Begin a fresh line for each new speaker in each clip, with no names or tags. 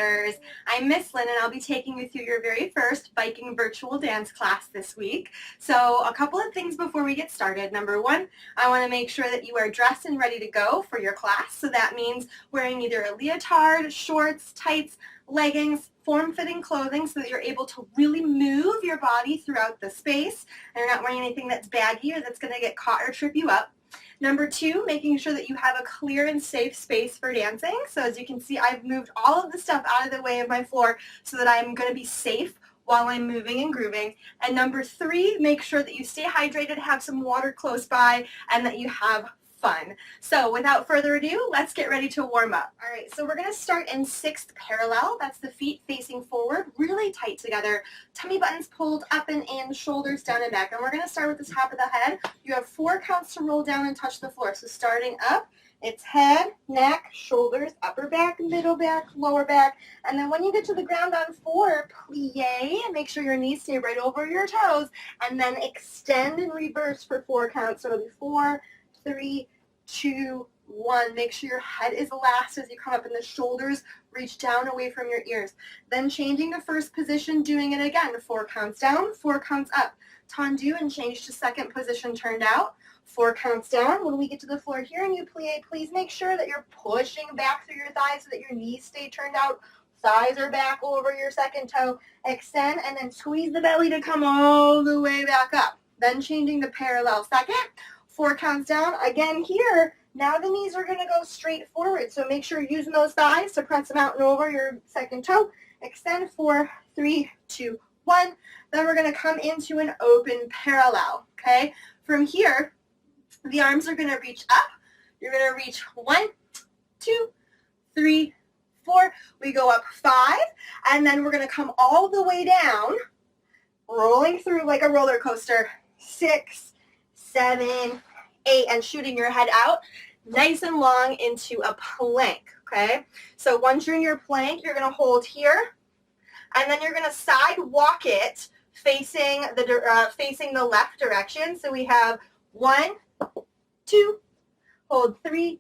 cheerleaders. I'm Miss Lynn and I'll be taking you through your very first biking virtual dance class this week. So a couple of things before we get started. Number one, I want to make sure that you are dressed and ready to go for your class. So that means wearing either a leotard, shorts, tights, leggings, form-fitting clothing so that you're able to really move your body throughout the space and you're not wearing anything that's baggy or that's going to get caught or trip you up. Number two, making sure that you have a clear and safe space for dancing. So as you can see, I've moved all of the stuff out of the way of my floor so that I'm going to be safe while I'm moving and grooving. And number three, make sure that you stay hydrated, have some water close by, and that you have fun. So without further ado, let's get ready to warm up. All right, so we're going to start in 6th parallel. That's the feet facing forward, really tight together. Tummy buttons pulled up and in, shoulders down and back. And we're going to start with the top of the head. You have 4 counts to roll down and touch the floor. So starting up, it's head, neck, shoulders, upper back, middle back, lower back. And then when you get to the ground on 4, plie, make sure your knees stay right over your toes. And then extend and reverse for 4 counts. So it'll be 4, 3, 2, 1. Make sure your head is last as you come up and the shoulders reach down away from your ears. Then changing to first position, doing it again. 4 counts down, 4 counts up. Tendu and change to second position, turned out. 4 counts down. When we get to the floor here and you plie, please make sure that you're pushing back through your thighs so that your knees stay turned out. Thighs are back over your second toe. Extend and then squeeze the belly to come all the way back up. Then changing to parallel second. 4 counts down. Again here, now the knees are going to go straight forward. So make sure you're using those thighs to press them out and over your second toe. Extend 4, 3, 2, 1. Then we're going to come into an open parallel. Okay. From here, the arms are going to reach up. You're going to reach 1, 2, 3, 4. We go up 5. And then we're going to come all the way down, rolling through like a roller coaster. 6, 7, 8, and shooting your head out nice and long into a plank, okay? So once you're in your plank, you're going to hold here, and then you're going to side walk it facing the left direction. So we have 1, 2, hold 3,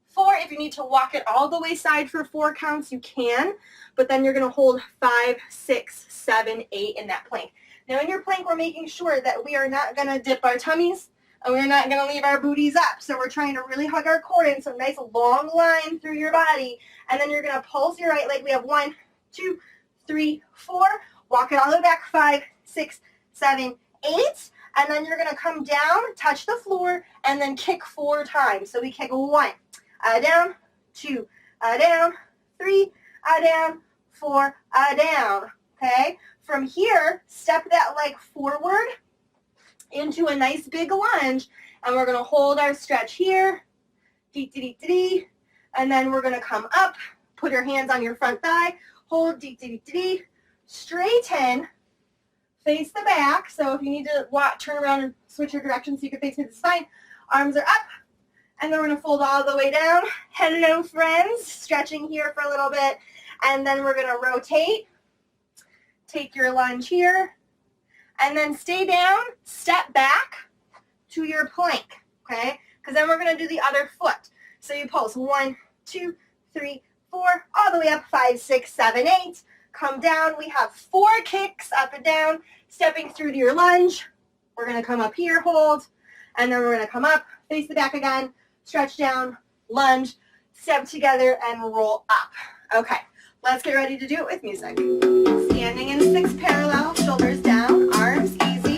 4. If you need to walk it all the way side for 4 counts, you can, but then you're going to hold 5, 6, 7, 8 in that plank. Now in your plank, we're making sure that we are not going to dip our tummies, and we're not going to leave our booties up. So we're trying to really hug our core in, so nice long line through your body. And then you're going to pulse your right leg. We have 1, 2, 3, 4. Walk it all the way back. 5, 6, 7, 8. And then you're going to come down, touch the floor, and then kick 4 times. So we kick 1, down, 2, down, 3, down, 4, down. Okay? From here, step that leg forward into a nice big lunge, and we're going to hold our stretch here, and then we're going to come up, put your hands on your front thigh, hold, straighten, face the back. So if you need to turn around and switch your direction so you can face me the spine, arms are up, and then we're going to fold all the way down. Hello, friends, stretching here for a little bit, and then we're going to rotate, take your lunge here, and then stay down, step back to your plank, okay? Because then we're going to do the other foot. So you pulse 1, 2, 3, 4, all the way up, 5, 6, 7, 8. Come down. We have 4 kicks up and down, stepping through to your lunge. We're going to come up here, hold, and then we're going to come up, face the back again, stretch down, lunge, step together, and roll up. Okay, let's get ready to do it with music. Standing in 6 parallel, shoulders down, arms easy.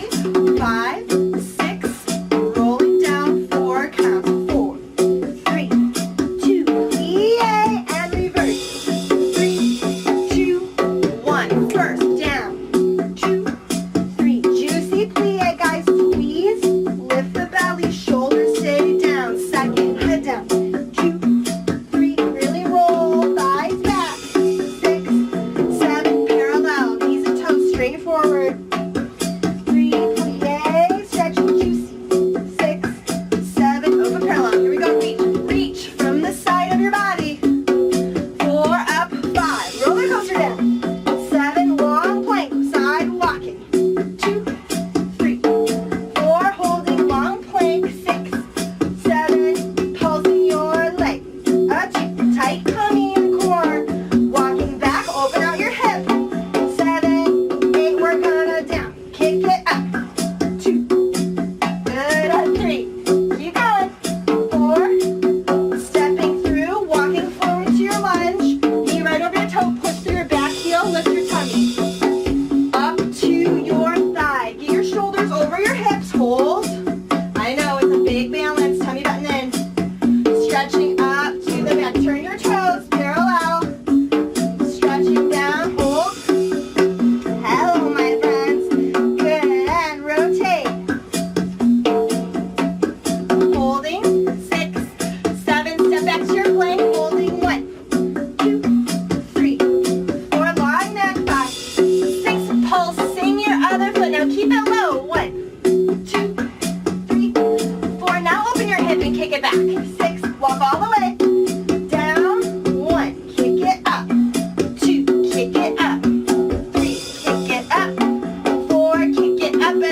5, 6, rolling down, 4 counts. 4, 3, 2, yay, and reverse. 3, 2, 1. First, down. 2, 3. Juicy plie, guys. Squeeze. Lift the belly. Shoulders stay down. Second, head down. 2, 3. Really roll. Thighs back. 6, 7. Parallel. Knees and toes straight forward.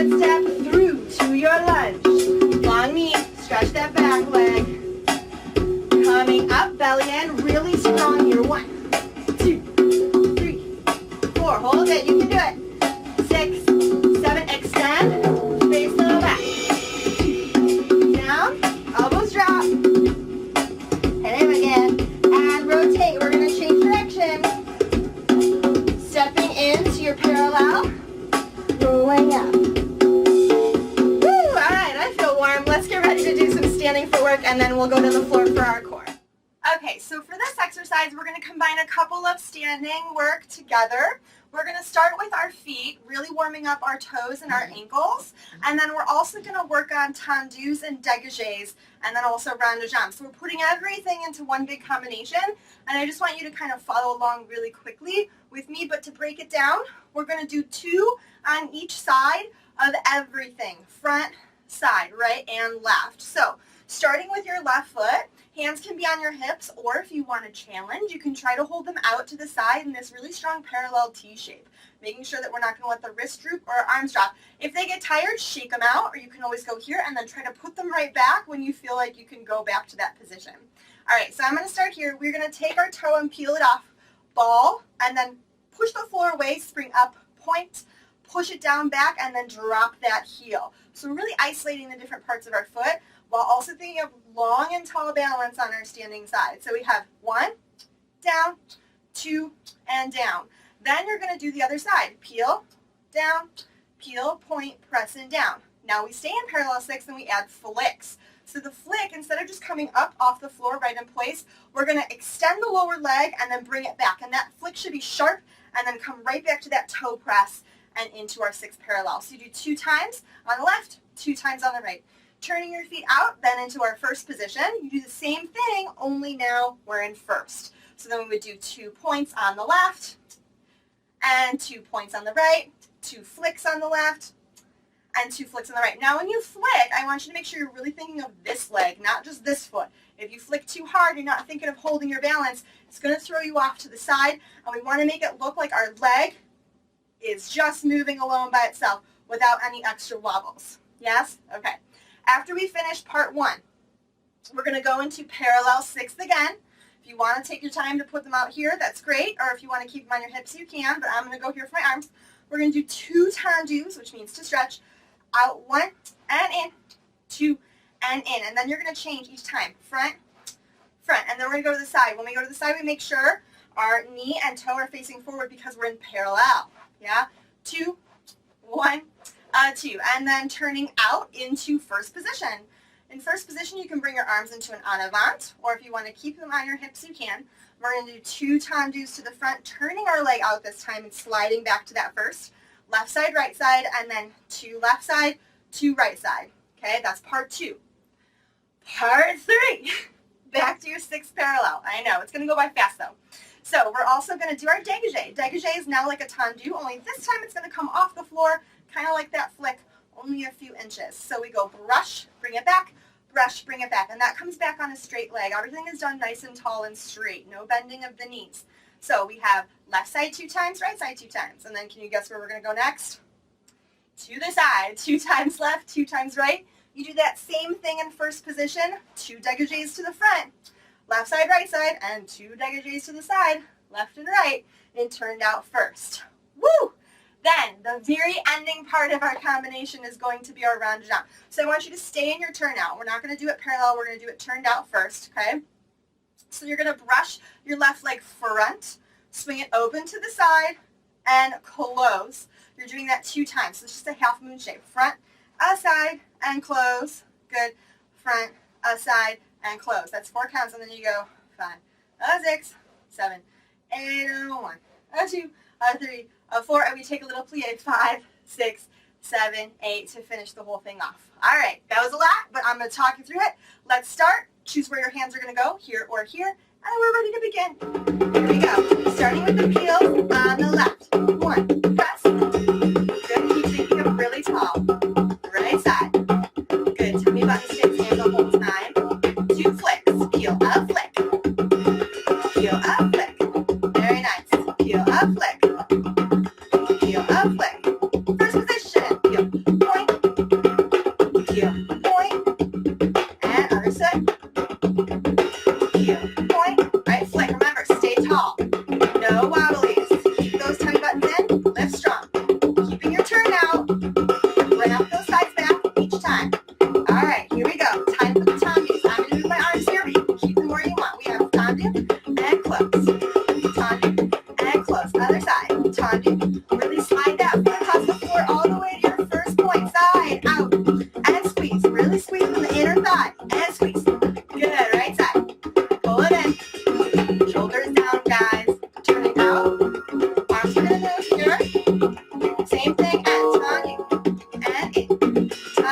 and step through to your lunge. Long knee, stretch that back leg. Coming up, belly in, really strong here. 1, 2, 3, 4. Hold it, you can do it. 6, 7, extend. Face little back. Down, elbows drop. Hit him again. And rotate. We're going to change direction. Stepping into your parallel. Rolling up. Woo! All right, I feel warm. Let's get ready to do some standing footwork, and then we'll go to the floor for our core. Okay, so for this exercise, we're going to combine a couple of standing work together. We're going to start with our feet, really warming up our toes and our ankles, and then we're also going to work on tendus and dégagés, and then also rond de jambe. So we're putting everything into one big combination, and I just want you to kind of follow along really quickly with me, but to break it down, we're going to do 2 on each side of everything, front, side, right, and left. So starting with your left foot, hands can be on your hips, or if you want to challenge, you can try to hold them out to the side in this really strong parallel T shape, making sure that we're not going to let the wrist droop or arms drop. If they get tired, shake them out, or you can always go here and then try to put them right back when you feel like you can go back to that position. All right, so I'm going to start here. We're going to take our toe and peel it off, ball, and then push the floor away, spring up, point, push it down back, and then drop that heel. So we're really isolating the different parts of our foot, while also thinking of long and tall balance on our standing side. So we have 1, down, 2, and down. Then you're going to do the other side. Peel, down, peel, point, press, and down. Now we stay in parallel 6 and we add flicks. So the flick, instead of just coming up off the floor right in place, we're going to extend the lower leg and then bring it back. And that flick should be sharp and then come right back to that toe press and into our 6th parallel. So you do 2 times on the left, 2 times on the right. Turning your feet out, then into our first position. You do the same thing, only now we're in first. So then we would do 2 points on the left, and 2 points on the right, 2 flicks on the left, and 2 flicks on the right. Now when you flick, I want you to make sure you're really thinking of this leg, not just this foot. If you flick too hard, you're not thinking of holding your balance, it's going to throw you off to the side, and we want to make it look like our leg is just moving alone by itself without any extra wobbles. Yes? Okay. After we finish part 1, we're going to go into parallel 6 again. If you want to take your time to put them out here, that's great. Or if you want to keep them on your hips, you can. But I'm going to go here for my arms. We're going to do 2 tendus, which means to stretch. Out, 1, and in, 2, and in. And then you're going to change each time. Front, front. And then we're going to go to the side. When we go to the side, we make sure our knee and toe are facing forward because we're in parallel. Yeah? 2, 1, 2, and then turning out into first position. In first position, you can bring your arms into an en avant, or if you want to keep them on your hips, you can. We're going to do 2 tendus to the front, turning our leg out this time and sliding back to that first. Left side, right side, and then 2 left side, 2 right side. Okay, that's part 2. Part 3, back to your 6th parallel. I know, it's going to go by fast though. So we're also going to do our dégagé. Dégagé is now like a tendu, only this time it's going to come off the floor, kind of like that flick, only a few inches. So we go brush, bring it back, brush, bring it back, and that comes back on a straight leg. Everything is done nice and tall and straight, no bending of the knees. So we have left side 2 times, right side 2 times, and then can you guess where we're going to go next? To the side, 2 times left, 2 times right. You do that same thing in first position, 2 dégagés to the front, left side, right side, and 2 dégagés to the side, left and right, and turned out first. Woo! Then, the very ending part of our combination is going to be our rond de jambe. So I want you to stay in your turnout. We're not going to do it parallel. We're going to do it turned out first, okay? So you're going to brush your left leg front, swing it open to the side, and close. You're doing that 2 times. So it's just a half moon shape. Front, aside, and close. Good. Front, aside, and close. That's 4 counts, and then you go 5, 6, 7, 8, 1, 2, 3, 4, and we take a little plie, 5, 6, 7, 8 to finish the whole thing off. All right, that was a lot, but I'm going to talk you through it. Let's start. Choose where your hands are going to go, here or here, and we're ready to begin. Here we go. Starting with the peels on the left. 1, press. Good. Keep thinking of really tall. Right side. Good. Tummy button stays in the whole time. 2 flicks. Peel up, flick. Peel up, flick. Very nice. Peel up, flick. Peel up, flick. First position. Peel.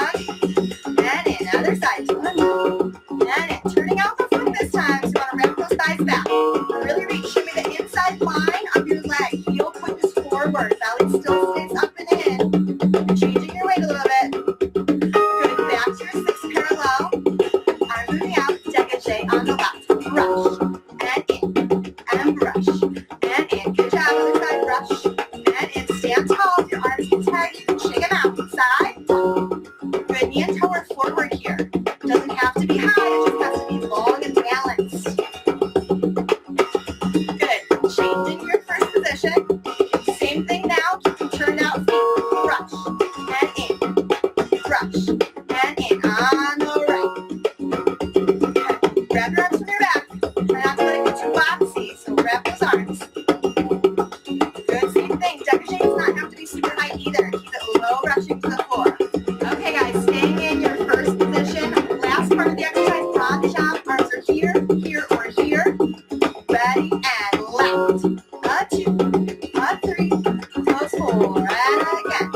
and in. Other side. 2 and in. Turning out the foot this time. So you want to wrap those thighs back. Really reach. Show me the inside line of your leg. Heel pushes forward. Belly still stays up and in. You're changing your weight a little bit. Good. Back to your 6 parallel. Arms moving out. Dégagé on the left. Brush. And in. And brush. And in. Good job. Other side. Brush. And in. Stand tall. If your arms get tight, you can shake them out. Side. Good. Knee and toe are forward here. Doesn't have to be high. It just has to be long and balanced. Good. Changing your first position. Same thing now. Keep them turned out feet. Brush. And in. Brush. And in. On the right. Okay. Grab your arms from your back. Try not to let it get too boxy. So grab those arms. Good. Same thing. Dégagé does not have to be super high either. Keep it low, brushing to the floor. Okay, guys. Staying in your first position. Last part of the exercise. Broad jump. Arms are here, here, or here. Ready and left. A 2, a 3, close 4, and again.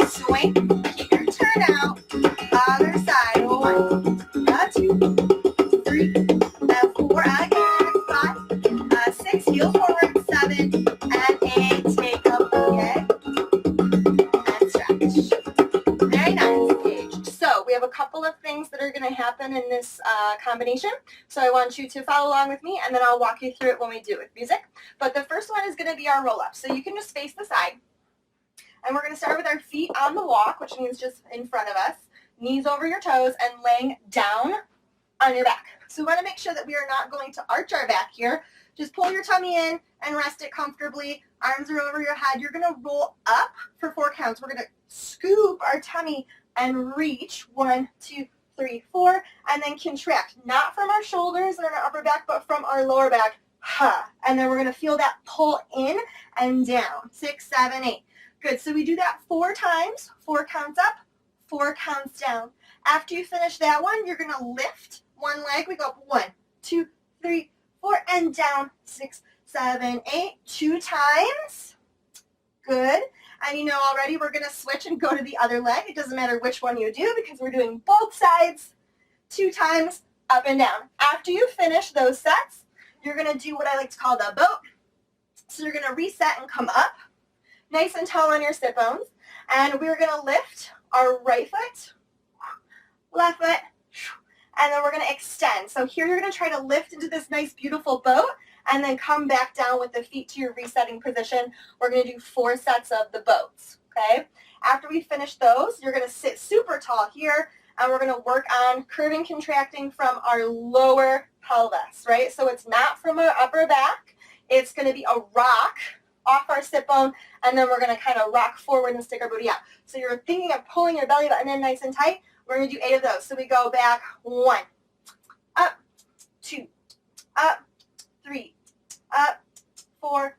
Swing. Keep your turn out. Other side. 1, a 2, 3, and 4, again. 5, 6, heel forward. 7, and 8. Take a okay. And stretch. Very nice, Paige. So we have a couple of things that are going to happen in this combination. So I want you to follow along with me, and then I'll walk you through it when we do it with music. But the first one is going to be our roll-up. So you can just face the side. And we're going to start with our feet on the walk, which means just in front of us. Knees over your toes and laying down on your back. So we want to make sure that we are not going to arch our back here. Just pull your tummy in and rest it comfortably. Arms are over your head. You're going to roll up for 4 counts. We're going to scoop our tummy and reach. 1, 2, 3, 4, and then contract. Not from our shoulders and our upper back, but from our lower back. Ha. And then we're going to feel that pull in and down. 6, 7, 8. Good. So we do that 4 times. 4 counts up, 4 counts down. After you finish that one, you're going to lift one leg. We go up 1, 2, 3, 4, and down. 6, 7, 8. 2 times. Good. And you know already we're going to switch and go to the other leg. It doesn't matter which one you do because we're doing both sides 2 times up and down. After you finish those sets, you're going to do what I like to call the boat. So you're going to reset and come up, nice and tall on your sit bones. And we're going to lift our right foot, left foot, and then we're going to extend. So here you're going to try to lift into this nice, beautiful boat, and then come back down with the feet to your resetting position. We're going to do 4 sets of the boats, okay? After we finish those, you're going to sit super tall here, and we're going to work on curving, contracting from our lower pelvis, right? So it's not from our upper back. It's going to be a rock off our sit bone, and then we're going to kind of rock forward and stick our booty out. So you're thinking of pulling your belly button in nice and tight. We're going to do 8 of those. So we go back 1, up, 2, up, 3, up, 4,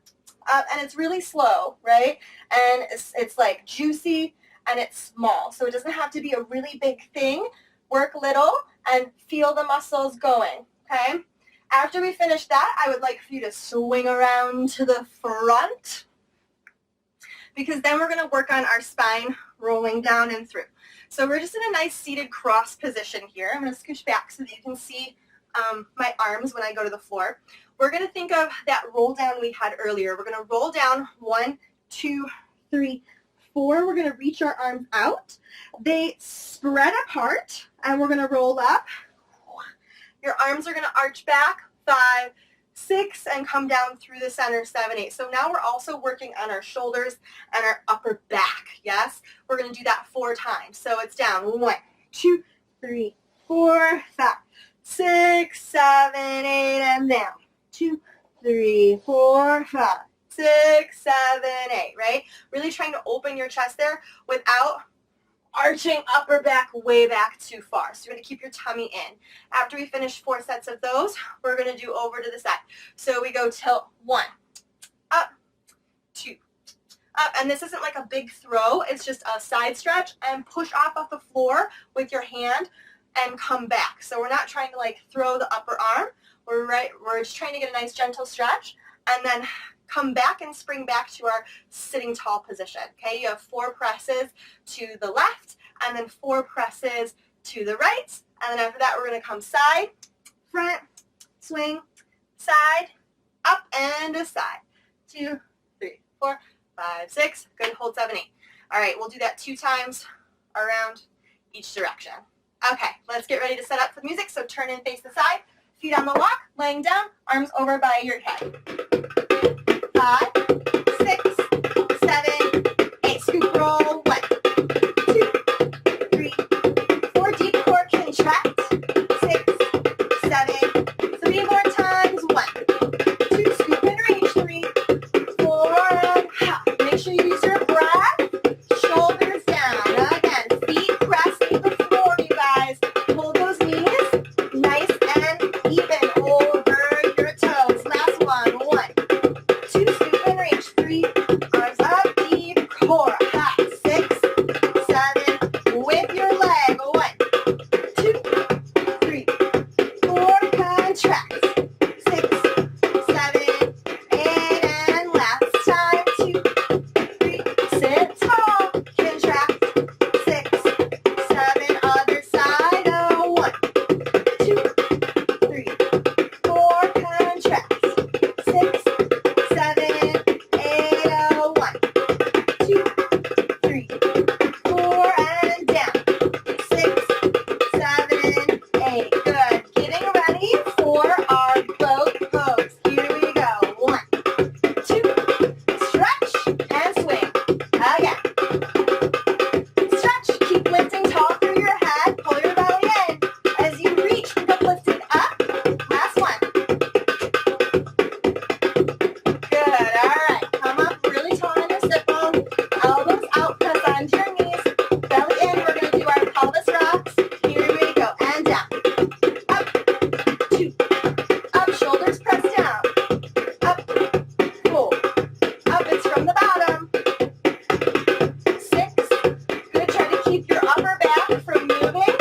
up, and it's really slow, right? And it's like juicy and it's small. So it doesn't have to be a really big thing. Work little and feel the muscles going, okay? After we finish that, I would like for you to swing around to the front because then we're going to work on our spine rolling down and through. So we're just in a nice seated cross position here. I'm going to scooch back so that you can see my arms when I go to the floor. We're going to think of that roll down we had earlier. We're going to roll down 1, 2, 3, 4. We're going to reach our arms out. They spread apart, and we're going to roll up. Your arms are going to arch back, 5, 6, and come down through the center, 7, 8. So now we're also working on our shoulders and our upper back, yes? We're going to do that 4 times. So it's down, 1, 2, 3, 4, 5, 6, 7, 8, and down. 2, 3, 4, 5, 6, 7, 8, right? Really trying to open your chest there without arching upper back way back too far. So you're going to keep your tummy in. After we finish 4 sets of those, we're going to do over to the side. So we go tilt 1, up, 2, up. And this isn't like a big throw. It's just a side stretch and push off the floor with your hand and come back. So we're not trying to like throw the upper arm. We're just trying to get a nice gentle stretch and then come back and spring back to our sitting tall position. Okay, you have 4 presses to the left and then 4 presses to the right. And then after that, we're going to come side, front, swing, side, up and aside. 2, 3, 4, 5, 6. Good, hold 7, 8. All right, we'll do that 2 times around each direction. Okay, let's get ready to set up for the music. So turn and face the side, feet on the walk, laying down, arms over by your head. 5, 6, 7, 8. Scoop roll. 1, 2, 3, 4. Deep core contract. 6, 7. 3 more times. 1, 2. Scoop and reach. 3, 4. And hop. Make sure you use your breath. Shoulders down. Again, feet pressing the floor, you guys. Hold those knees nice and even over your toes. Last one. 1, 2. Scoop and reach. 3. Arms up. Deep core. Hop. 6, 7. With your leg. 1, 2, 3, 4. Contract. 6, 7, 8. And last time. 2, 3. Sit tall. Contract. 6, 7. Other side. 1, 2, 3, 4. Contract. 6, 7, 8. 1, 2, 3, 4. And down. 6, 7, 8. Good. Getting ready for our boat pose. Here we go. 1, 2. Stretch and swing. Again. Stretch. Keep lifting tall through your head. Pull your belly in. As you reach, think of lifting up. Last one. Good. All right. Come up really tall on your sit bone. Elbows out. Press onto your knees. Belly in. We're going to do our pelvis rocks. Here we go. And down. Up. 2. Up. Shoulders press down. Up. Pull. Up. It's from the bottom. 6. Good. Try to keep your upper back from moving.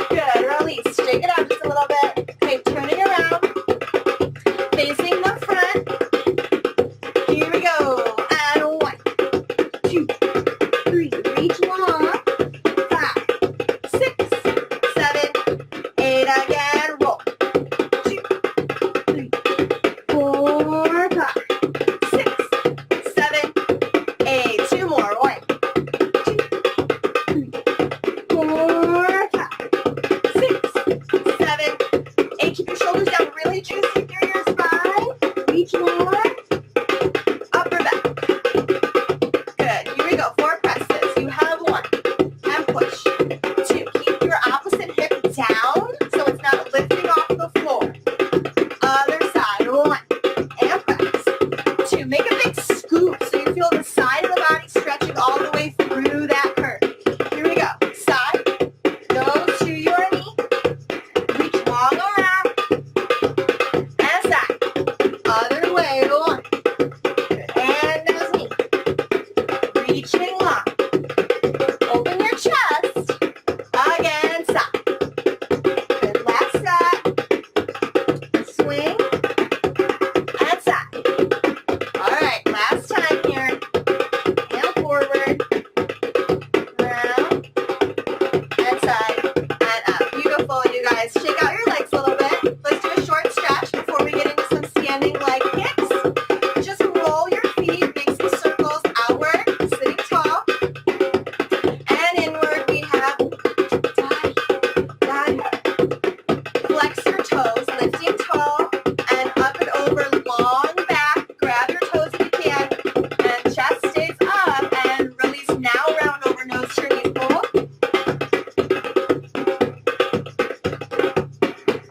Good. Release. Shake it out just a little bit. Okay. Turning around. Facing the front. Here we go. And 1, 2, 3. Reach long. 5, 6, 7, 8. Again. Roll. 2, 3, 4, 5, 6, 7, 8. 2 more. 1, 2, 3, 4, 5, 6, 7, 8. Keep your shoulders down really juicy through your spine. Reach more. Upper back. Good. Here we go. 4 presses. You have 1. And push. 2. Keep your opposite hip down so it's not lifting off the floor. Other side. 1. And press. 2. Make a big scoop so you feel the side of the body stretching all the way through that curve. Here we go. Side. Go to your knee. Reach long around. And side. Other way. 1. Good. And nose knee. Reaching long. Open your chest. Again, side. Good. Last set. Swing. And side. All right. Last time here. And forward. Round. And side. And up. Beautiful, you guys. Shake out your legs a little bit. Let's do a short stretch before we get into some standing leg kicks. Just roll your feet. Make some circles outward. Sitting tall. And inward we have dive. Flex your toes, lifting tall and up and over, long back. Grab your toes if you can. And chest stays up and release now. Round over, nose to your knees. Pull.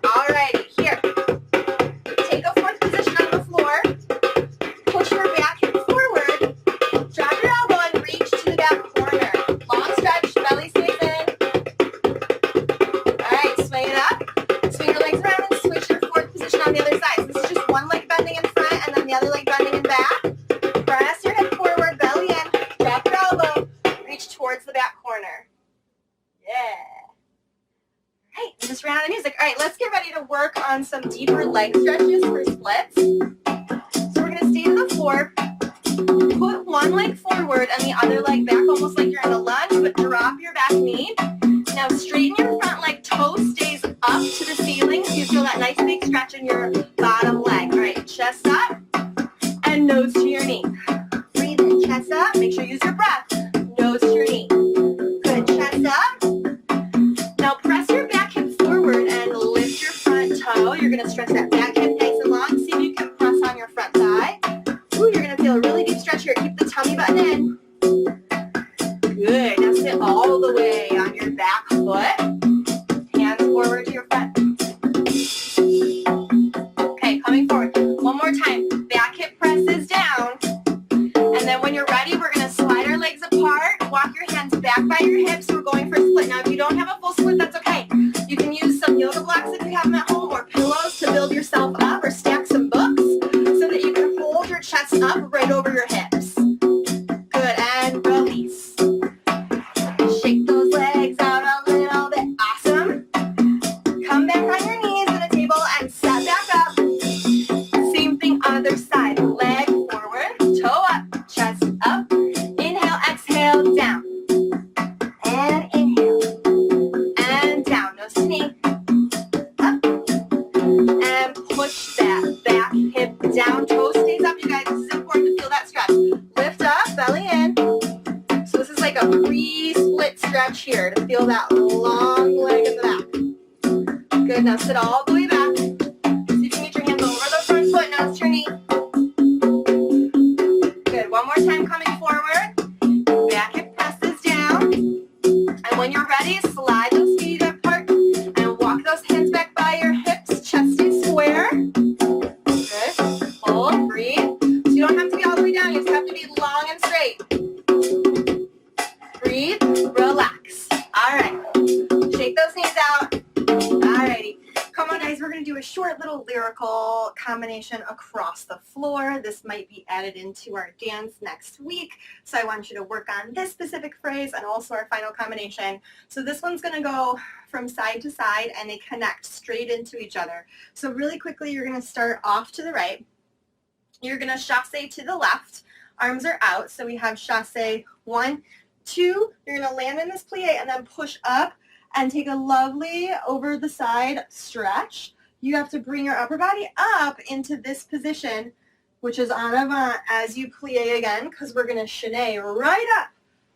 Alrighty, here. Take a 4th position on the floor. Push your back hip forward. Drop your elbow and reach to the back corner. Long stretch, belly stays in. Alright, swing it up. Swing your legs around and switch your 4th position on the other side. So this is just one leg bending in front and then the other leg bending in back. Press your hip forward, belly in. Drop your elbow. Reach towards the back corner. Yeah. Right, and just ran out of music. All right, let's get ready to work on some deeper leg stretches for splits. 4. Put one leg forward and the other leg back, almost like you're in a lunge, but drop your back knee. Now straighten your front leg, toe stays up to the ceiling, so you feel that nice big stretch in your bottom leg. All right, chest up and nose to your knee. Breathe in, chest up, make sure you use your breath. Nose to your knee. Good, chest up. Now press your back hip forward and lift your front toe. You're gonna stretch that back hip nice and long. See if you can press on your front thigh. Ooh, you're gonna feel a really deep stretch here. Keep the tummy button in. Good, now sit all the way on your back foot. Hands forward to your front. Okay, coming forward. One more time. Back hip presses down. And then when you're ready, we're gonna slide our legs apart. Walk your hands back by your hips. We're going for a split. Now, if you don't have a full split, that's okay. You can use some yoga blocks if you have them at home, or pillows to build yourself up, or stack some books so that you can hold your chest up right over your hips. Good, and release. Shake those legs out a little bit. Awesome. Come back on your knees to the table and set back up. Same thing other side. Leg forward, toe up, chest up. Inhale, exhale, down. And inhale. And down. Nose to knee. Up. And push that back hip down. Toe stays up, you guys. This is important to feel that stretch. Lift up, belly in. So this is like a pre-split stretch here to feel that long leg in the back. Good, now sit all the way back. See if you can get your hands over the front foot, nose to your knee. Good, one more time coming forward. Back hip presses down. And when you're ready, slide those feet apart and walk those hands back by your hips. Chest is square. Good, hold, breathe. So you don't have to be all the way down, you just have to be long and straight. Breathe, relax. All right, shake those knees out. Alrighty, come on guys, we're going to do a short little lyrical combination across the floor. This might be added into our dance next week, so I want you to work on this specific phrase and also our final combination. So this one's going to go from side to side and they connect straight into each other. So really quickly, you're going to start off to the right. You're going to chasse to the left. Arms are out, so we have chasse 1, 2. You're going to land in this plie and then push up and take a lovely over the side stretch. You have to bring your upper body up into this position, which is en avant as you plie again, because we're going to chaîner right up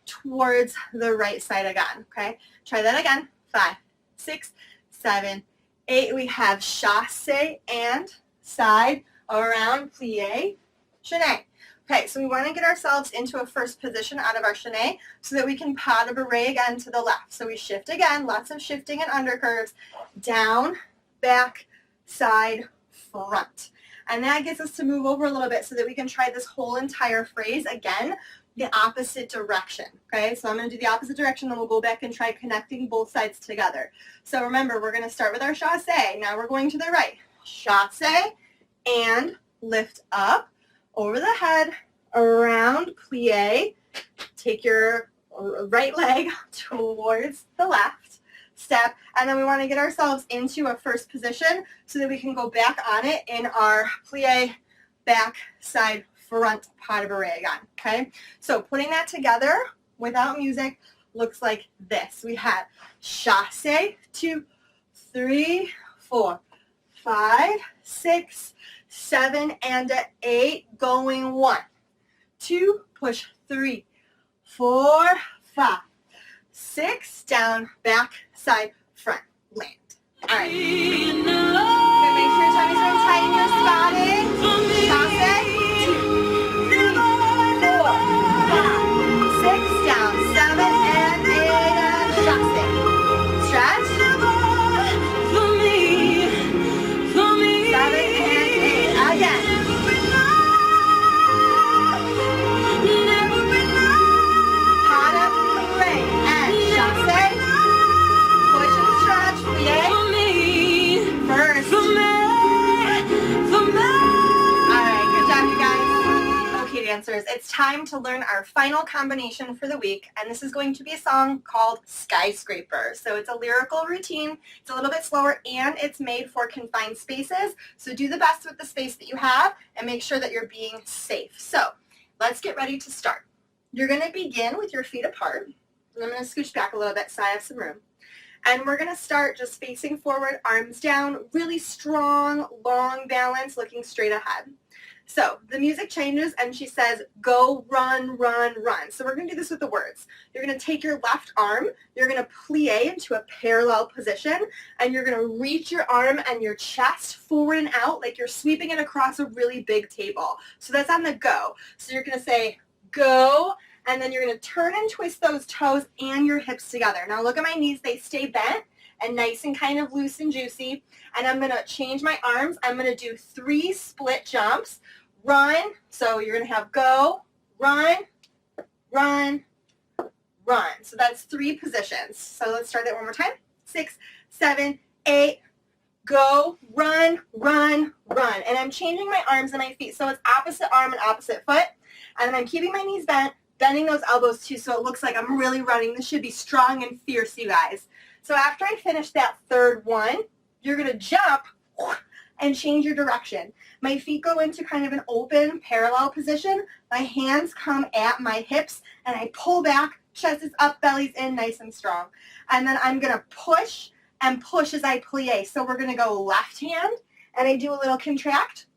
towards the right side again. Okay, try that again. 5, 6, 7, 8. We have chasse and side, around, plie, chaîner. Okay, so we want to get ourselves into a first position out of our chaîner so that we can pas de bourrée again to the left. So we shift again, lots of shifting and undercurves, down, back, side, front. And that gets us to move over a little bit so that we can try this whole entire phrase again, the opposite direction. Okay, so I'm going to do the opposite direction, then we'll go back and try connecting both sides together. So remember, we're going to start with our chasse. Now we're going to the right. Chasse and lift up. Over the head, around, plie, take your right leg towards the left, step, and then we want to get ourselves into a first position so that we can go back on it in our plie, back, side, front, pas de bourrée again, okay? So putting that together without music looks like this. We have chasse, 2, 3, 4, 5, 6, 7, and 8, going 1, 2, push 3, 4, 5, 6, down, back, side, front, land. All right. Okay, make sure your tummy's really tight and you're spotting. Chasse, 2, 3, 4, 5, 6, down, 7, and 8, and chasse. Stretch. 7 and 8, again. Pas de bourrée and chasse. Push and stretch, plie. First. All dancers, it's time to learn our final combination for the week, and this is going to be a song called Skyscraper. So it's a lyrical routine, it's a little bit slower, and it's made for confined spaces, so do the best with the space that you have and make sure that you're being safe. So let's get ready to start. You're going to begin with your feet apart, and I'm going to scooch back a little bit so I have some room. And we're going to start just facing forward, arms down, really strong, long balance, looking straight ahead. So the music changes and she says, go, run, run, run. So we're going to do this with the words. You're going to take your left arm, you're going to plie into a parallel position, and you're going to reach your arm and your chest forward and out like you're sweeping it across a really big table. So that's on the go. So you're going to say, go, and then you're going to turn and twist those toes and your hips together. Now look at my knees, they stay bent and nice and kind of loose and juicy. And I'm going to change my arms. I'm going to do 3 split jumps. Run, so you're going to have go, run, run, run. So that's 3 positions. So let's start that one more time. 6, 7, 8, go, run, run, run. And I'm changing my arms and my feet, so it's opposite arm and opposite foot. And then I'm keeping my knees bent, bending those elbows too, so it looks like I'm really running. This should be strong and fierce, you guys. So after I finish that third one, you're going to jump and change your direction. My feet go into kind of an open parallel position. My hands come at my hips and I pull back, chest is up, belly's in, nice and strong. And then I'm going to push and push as I plie. So we're going to go left hand and I do a little contract,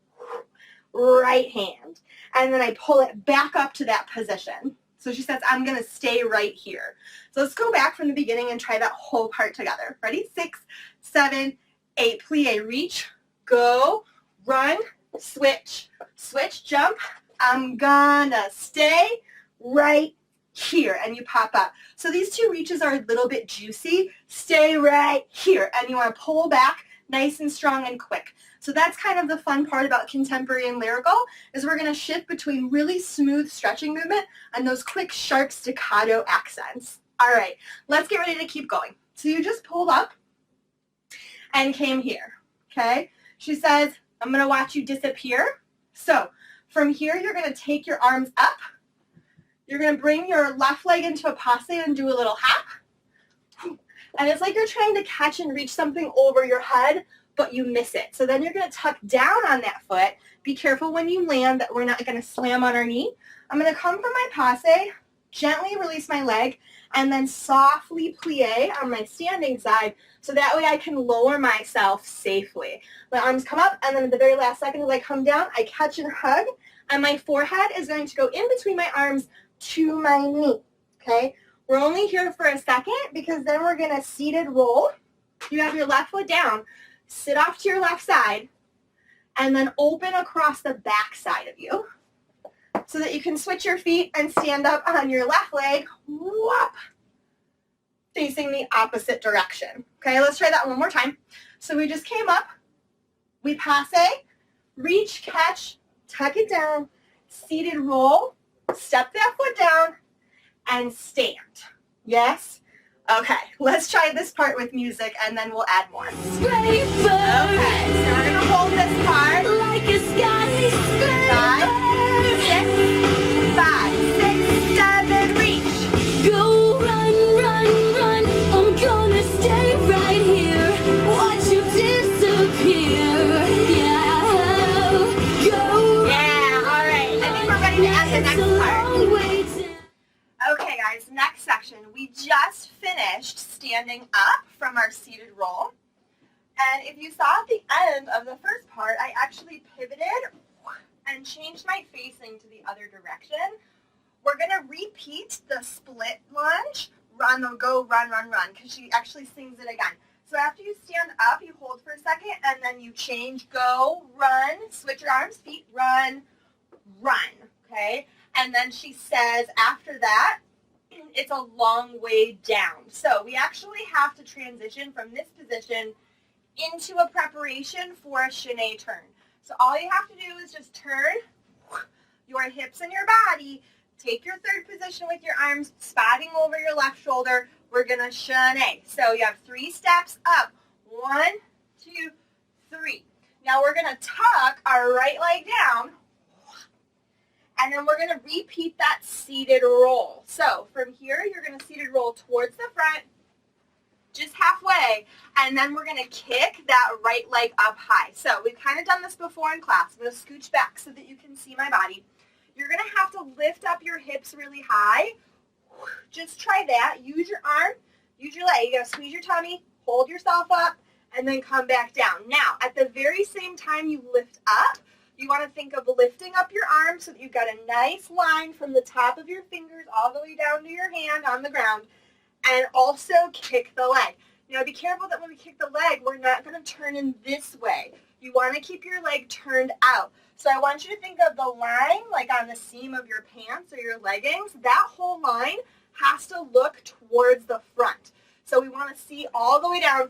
right hand. And then I pull it back up to that position. So she says, I'm going to stay right here. So let's go back from the beginning and try that whole part together. Ready? 6, 7, 8, plie, reach, go, run, switch, switch, jump. I'm gonna stay right here, and you pop up. So these 2 reaches are a little bit juicy. Stay right here, and you want to pull back nice and strong and quick. So that's kind of the fun part about contemporary and lyrical, is we're going to shift between really smooth stretching movement and those quick, sharp staccato accents. All right, let's get ready to keep going. So you just pulled up and came here, okay? She says, I'm going to watch you disappear. So from here, you're going to take your arms up. You're going to bring your left leg into a passe and do a little hop. And it's like you're trying to catch and reach something over your head, but you miss it. So then you're going to tuck down on that foot. Be careful when you land that we're not going to slam on our knee. I'm going to come from my passe, gently release my leg, and then softly plie on my standing side, so that way I can lower myself safely. My arms come up, and then at the very last second as I come down, I catch and hug, and my forehead is going to go in between my arms to my knee, okay? We're only here for a second because then we're going to seated roll. You have your left foot down, sit off to your left side, and then open across the back side of you so that you can switch your feet and stand up on your left leg, whoop, facing the opposite direction. Okay, let's try that one more time. So we just came up, we passe, reach, catch, tuck it down, seated roll, step that foot down, and stand. Yes? Okay, let's try this part with music and then we'll add more. Okay, so we're going to hold this part. Like a sky scraper. 5, 6, 7, reach.
Go, run, run, run. I'm gonna stay right here. Watch you disappear. Yeah. Go.
Yeah, all right. I think we're ready to add the next part. Okay, guys, next section. We just finished standing up from our seated roll. And if you saw at the end of the first part, I actually pivoted and changed my facing to the other direction. We're going to repeat the split lunge, run, go, run, run, run, because she actually sings it again. So after you stand up, you hold for a second, and then you change, go, run, switch your arms, feet, run, run, okay? And then she says after that, it's a long way down. So we actually have to transition from this position into a preparation for a chaîné turn. So all you have to do is just turn your hips and your body, take your third position with your arms spotting over your left shoulder. We're going to chaîné. So you have 3 steps up. 1, 2, 3. Now we're going to tuck our right leg down And then we're going to repeat that seated roll. So from here, you're going to seated roll towards the front, just halfway, and then we're going to kick that right leg up high. So we've kind of done this before in class. I'm going to scooch back so that you can see my body. You're going to have to lift up your hips really high. Just try that. Use your arm, use your leg. You're going to squeeze your tummy, hold yourself up, and then come back down. Now, at the very same time you lift up, you want to think of lifting up your arm so that you've got a nice line from the top of your fingers all the way down to your hand on the ground, and also kick the leg. Now, be careful that when we kick the leg, we're not going to turn in this way. You want to keep your leg turned out. So I want you to think of the line like on the seam of your pants or your leggings. That whole line has to look towards the front. So we want to see all the way down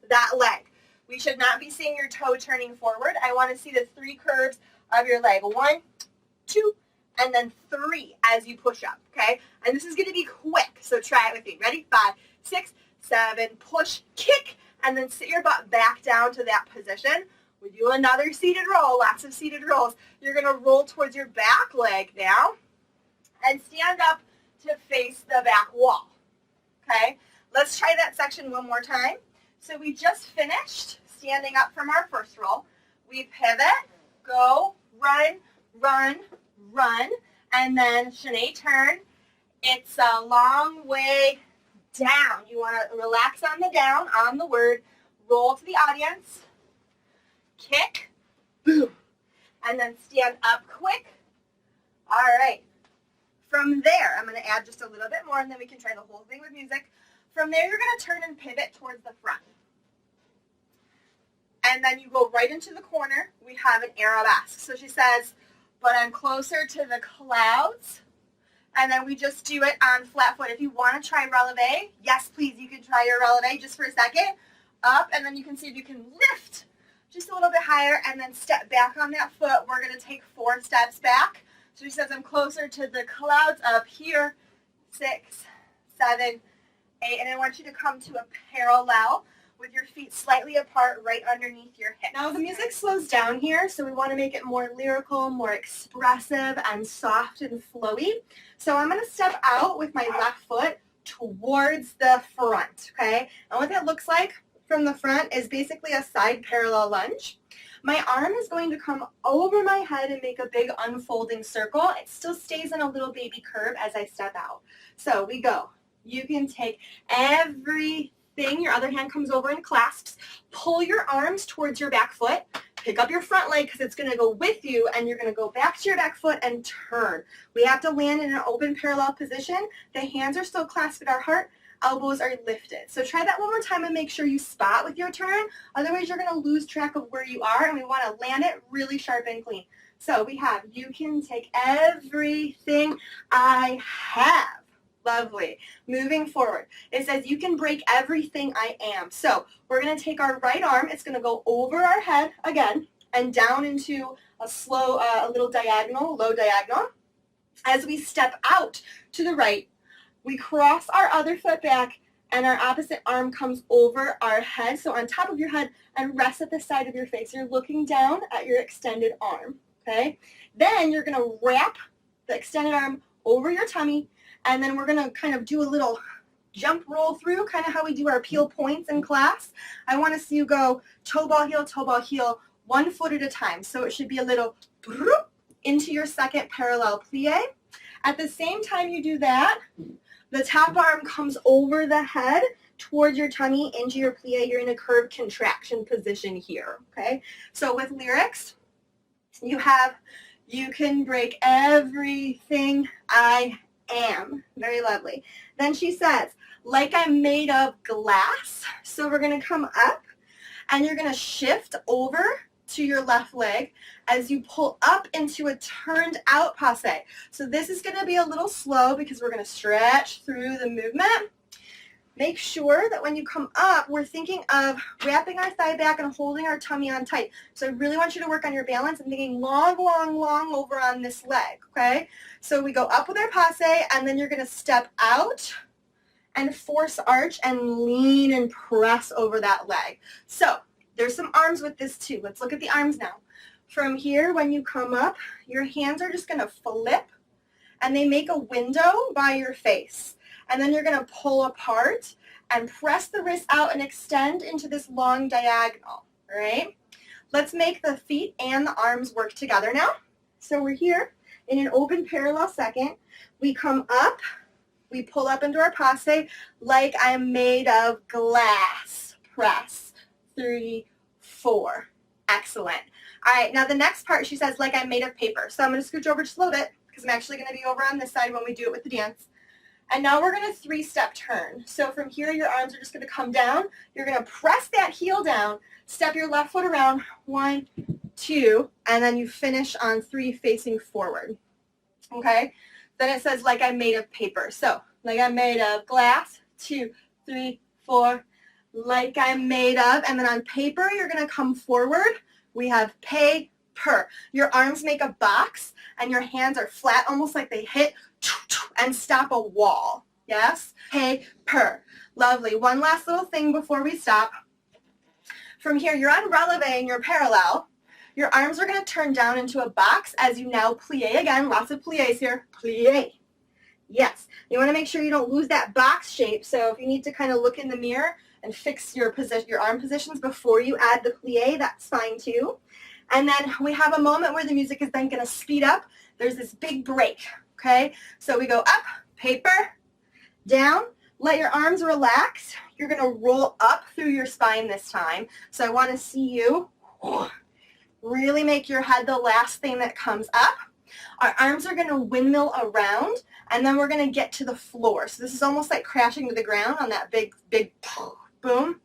that leg. We should not be seeing your toe turning forward. I want to see the 3 curves of your leg. 1, 2, and then 3 as you push up, okay? And this is going to be quick, so try it with me. Ready? 5, 6, 7, push, kick, and then sit your butt back down to that position. We do another seated roll, lots of seated rolls. You're going to roll towards your back leg now and stand up to face the back wall, okay? Let's try that section one more time. So we just finished standing up from our first roll. We pivot, go, run, run, run, and then Shanae turn. It's a long way down. You want to relax on the down, on the word, roll to the audience, kick, boom, and then stand up quick. All right. From there, I'm going to add just a little bit more, and then we can try the whole thing with music. From there, you're going to turn and pivot towards the front. And then you go right into the corner. We have an arabesque. So she says, but I'm closer to the clouds. And then we just do it on flat foot. If you want to try releve, yes, please, you can try your releve just for a second. Up, and then you can see if you can lift just a little bit higher and then step back on that foot. We're going to take 4 steps back. So she says, I'm closer to the clouds up here. 6, 7, 8. And I want you to come to a parallel with your feet slightly apart right underneath your hips. Now the music slows down here, so we want to make it more lyrical, more expressive, and soft and flowy. So I'm going to step out with my left foot towards the front, okay? And what that looks like from the front is basically a side parallel lunge. My arm is going to come over my head and make a big unfolding circle. It still stays in a little baby curve as I step out. So we go. You can take everything. Your other hand comes over and clasps. Pull your arms towards your back foot. Pick up your front leg because it's going to go with you, and you're going to go back to your back foot and turn. We have to land in an open parallel position. The hands are still clasped at our heart. Elbows are lifted. So try that one more time and make sure you spot with your turn. Otherwise, you're going to lose track of where you are, and we want to land it really sharp and clean. So we have, you can take everything I have. Lovely. Moving forward. It says you can break everything I am. So we're going to take our right arm. It's going to go over our head again and down into a slow, a little diagonal, low diagonal. As we step out to the right, we cross our other foot back and our opposite arm comes over our head. So on top of your head and rests at the side of your face. You're looking down at your extended arm. Okay. Then you're going to wrap the extended arm over your tummy. And then we're going to kind of do a little jump roll through, kind of how we do our peel points in class. I want to see you go toe ball, heel, 1 foot at a time. So it should be a little into your second parallel plie. At the same time you do that, the top arm comes over the head towards your tummy into your plie. You're in a curved contraction position here, okay? So with lyrics, you have, you can break everything I am. Very lovely. Then she says, like I'm made of glass. So we're going to come up and you're going to shift over to your left leg as you pull up into a turned out passe. So this is going to be a little slow because we're going to stretch through the movement. Make sure that when you come up, we're thinking of wrapping our thigh back and holding our tummy on tight. So I really want you to work on your balance and thinking long, long, long over on this leg, okay? So we go up with our passe, and then you're going to step out and force arch and lean and press over that leg. So there's some arms with this too. Let's look at the arms now. From here, when you come up, your hands are just going to flip, and they make a window by your face. And then you're going to pull apart and press the wrist out and extend into this long diagonal, all right? Let's make the feet and the arms work together now. So we're here in an open parallel second. We come up, we pull up into our passe like I'm made of glass. Press, 3, 4. Excellent. All right, now the next part, she says, like I'm made of paper. So I'm going to scooch over just a little bit because I'm actually going to be over on this side when we do it with the dance. And now we're going to 3-step turn. So from here, your arms are just going to come down. You're going to press that heel down, step your left foot around, 1, 2, and then you finish on 3 facing forward. Okay? Then it says, like I'm made of paper. So, like I'm made of glass, 2, 3, 4, like I'm made of, and then on paper, you're going to come forward. We have paper. Your arms make a box, and your hands are flat, almost like they hit and stop a wall. Yes? Paper. Lovely. One last little thing before we stop. From here, you're on releve and you're parallel. Your arms are going to turn down into a box as you now plie again. Lots of plies here. Plie. Yes. You want to make sure you don't lose that box shape. So if you need to kind of look in the mirror and fix your arm positions before you add the plie, that's fine too. And then we have a moment where the music is then going to speed up. There's this big break. Okay? So we go up, paper, down. Let your arms relax. You're going to roll up through your spine this time. So I want to see you really make your head the last thing that comes up. Our arms are going to windmill around, and then we're going to get to the floor. So this is almost like crashing to the ground on that big, big boom.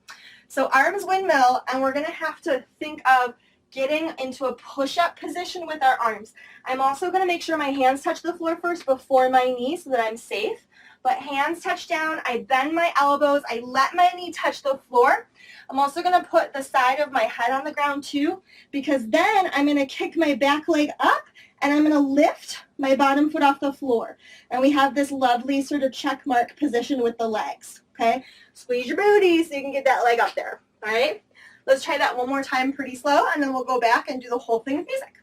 So arms windmill, and we're going to have to think of getting into a push-up position with our arms. I'm also going to make sure my hands touch the floor first before my knees so that I'm safe. But hands touch down, I bend my elbows, I let my knee touch the floor. I'm also going to put the side of my head on the ground too, because then I'm going to kick my back leg up and I'm going to lift my bottom foot off the floor. And we have this lovely sort of check mark position with the legs, okay? Squeeze your booty so you can get that leg up there, all right? Let's try that one more time pretty slow, and then we'll go back and do the whole thing with music.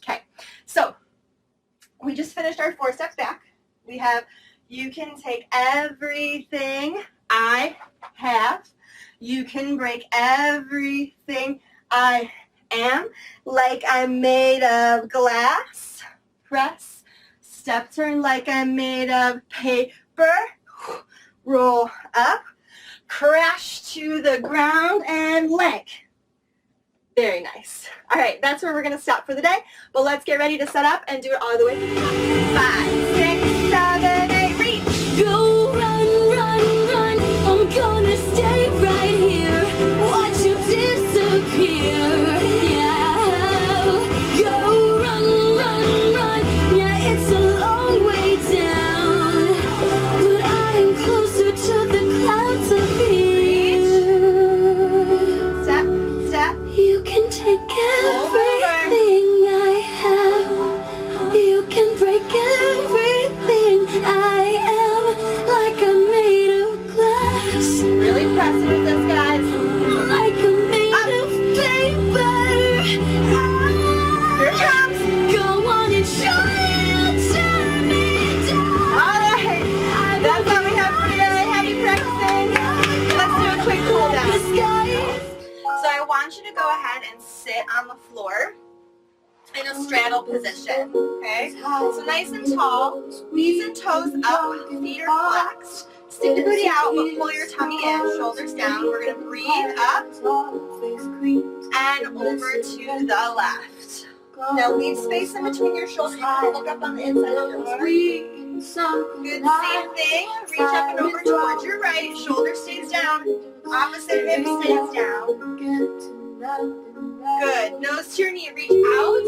Okay, so we just finished our 4 steps back. We have, you can take everything I have. You can break everything I am, like I'm made of glass. Press, step turn like I'm made of paper. Roll up, crash to the ground, and leg. Very nice. All right, that's where we're going to stop for the day, but let's get ready to set up and do it all the way to the top. 5, 6, 7, 8, reach.
Go run, run, run. I'm gonna stay right here. Watch you disappear. Yeah. Go run, run, run. Yeah, it's a long way down, but I am closer to the clouds of here.
Step, step.
You can take everything I have. You can break everything I am, like I'm made of glass.
Really press with this, guys.
Like I'm made of paper.
Here it comes.
Go on and try to turn me down.
All right. That's all we have for today. Happy practicing. Let's do a quick cool down.
The sky.
So I want you to go ahead and sit on the floor in a straddle position, okay? So nice and tall, knees and toes up, feet are flexed. Stick the booty out, but pull your tummy in, shoulders down. We're going to breathe up and over to the left. Now leave space in between your shoulders. You can look up on the inside of your arm. Good, same thing. Reach up and over towards your right. Shoulder stays down. Opposite hip stays down. Good. Nose to your knee. Reach out.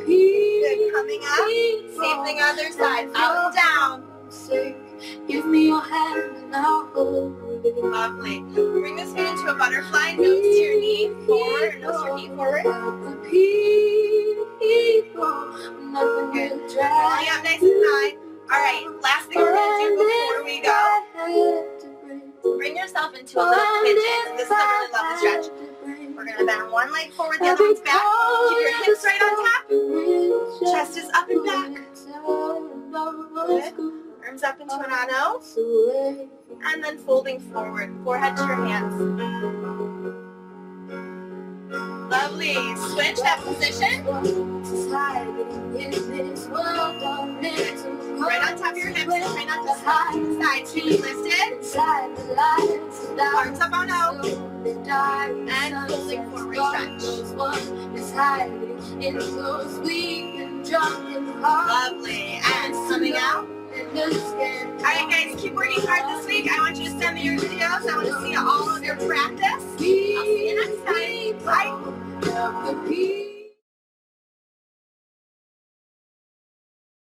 Good. Coming up. Same thing other side. Out and down.
Give me your hand and I'll hold it.
Lovely. Bring this feet into a butterfly. Nose to your knee. Forward. Nose to your knee forward. Good. Rolling up nice and high. All right. Last thing we're going to do before we go. Bring yourself into a little pigeon. This is a really lovely stretch. We're going to to bend one leg forward, the other one's back. Keep your hips right on top. Chest is up and back. Good. Arms up into an auto. And then folding forward. Forehead to your hands. Lovely. Switch that position. Right on top of your hips. Try not to slide to the side. Feet lifted. Arms up on out. And folding forward stretch. Lovely. And coming out. Alright guys, keep working hard this week. I want you to send me your videos. I want to see all of your practice. I'll see you next time. Bye.